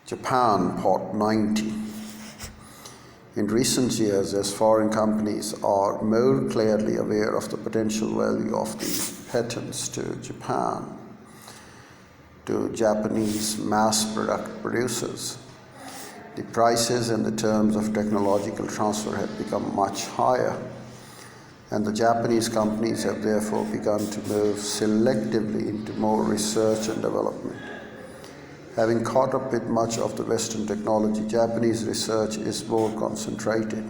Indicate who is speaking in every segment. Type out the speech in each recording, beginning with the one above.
Speaker 1: Japan, Part 90. In recent years, as foreign companies are more clearly aware of the potential value of the patents to Japanese mass product producers, the prices and the terms of technological transfer have become much higher, and the Japanese companies have therefore begun to move selectively into more research and development. Having caught up with much of the Western technology, Japanese research is more concentrated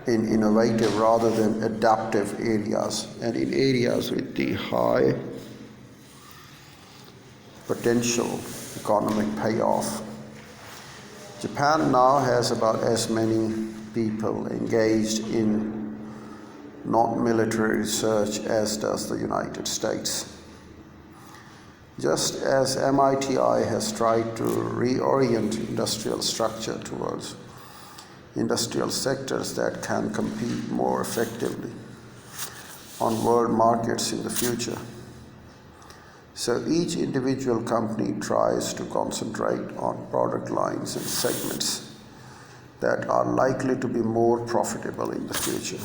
Speaker 1: in innovative rather than adaptive areas, and in areas with the high potential economic payoff. Japan now has about as many people engaged in non-military research as does the United States. Just as MITI has tried to reorient industrial structure towards industrial sectors that can compete more effectively on world markets in the future, so each individual company tries to concentrate on product lines and segments that are likely to be more profitable in the future,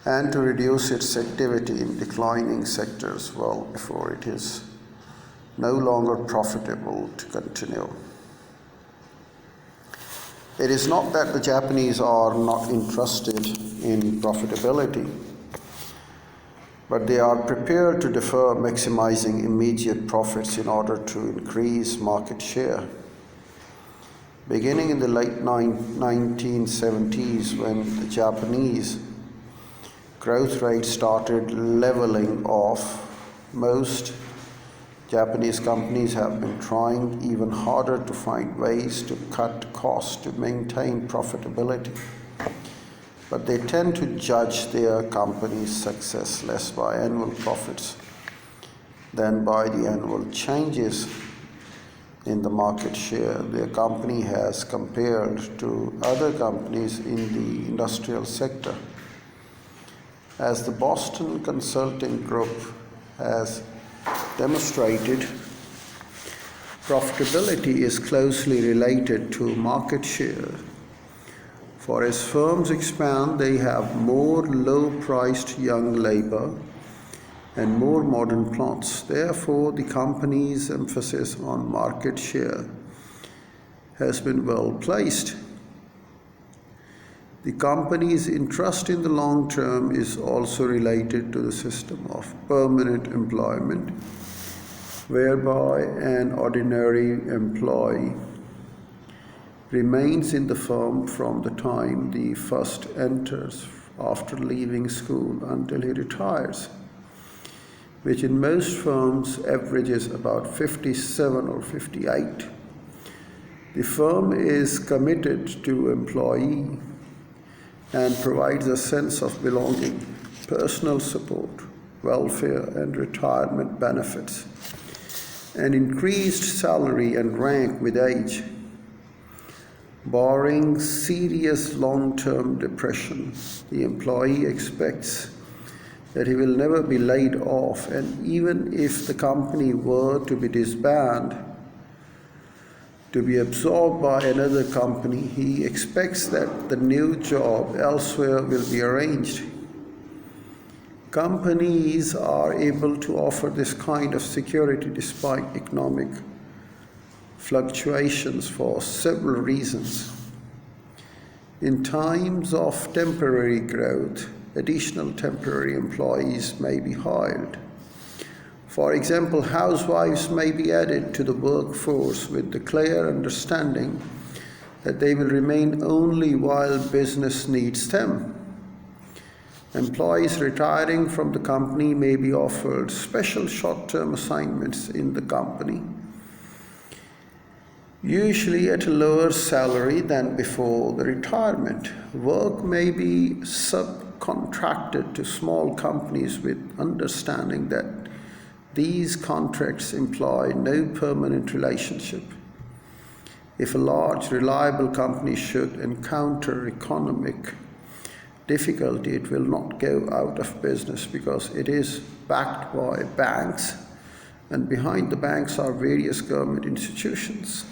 Speaker 1: and to reduce its activity in declining sectors well before it is no longer profitable to continue. It is not that the Japanese are not interested in profitability, but they are prepared to defer maximizing immediate profits in order to increase market share. Beginning in the late 1970s, when the Japanese growth rate started leveling off, most Japanese companies have been trying even harder to find ways to cut costs to maintain profitability. But they tend to judge their company's success less by annual profits than by the annual changes in the market share their company has compared to other companies in the industrial sector. As the Boston Consulting Group has demonstrated, profitability is closely related to market share. For as firms expand, they have more low-priced young labor and more modern plants. Therefore, the company's emphasis on market share has been well placed. The company's interest in the long term is also related to the system of permanent employment, whereby an ordinary employee remains in the firm from the time he first enters after leaving school until he retires, which in most firms averages about 57 or 58. The firm is committed to employee and provides a sense of belonging, personal support, welfare and retirement benefits, and increased salary and rank with age. Barring serious long-term depression, the employee expects that he will never be laid off, and even if the company were to be disbanded, to be absorbed by another company, he expects that the new job elsewhere will be arranged. Companies are able to offer this kind of security despite economic fluctuations for several reasons. In times of temporary growth, additional temporary employees may be hired. For example, housewives may be added to the workforce with the clear understanding that they will remain only while business needs them. Employees retiring from the company may be offered special short-term assignments in the company, usually at a lower salary than before the retirement. Work may be subcontracted to small companies with understanding that these contracts imply no permanent relationship. If a large, reliable company should encounter economic difficulty, it will not go out of business because it is backed by banks and behind the banks are various government institutions.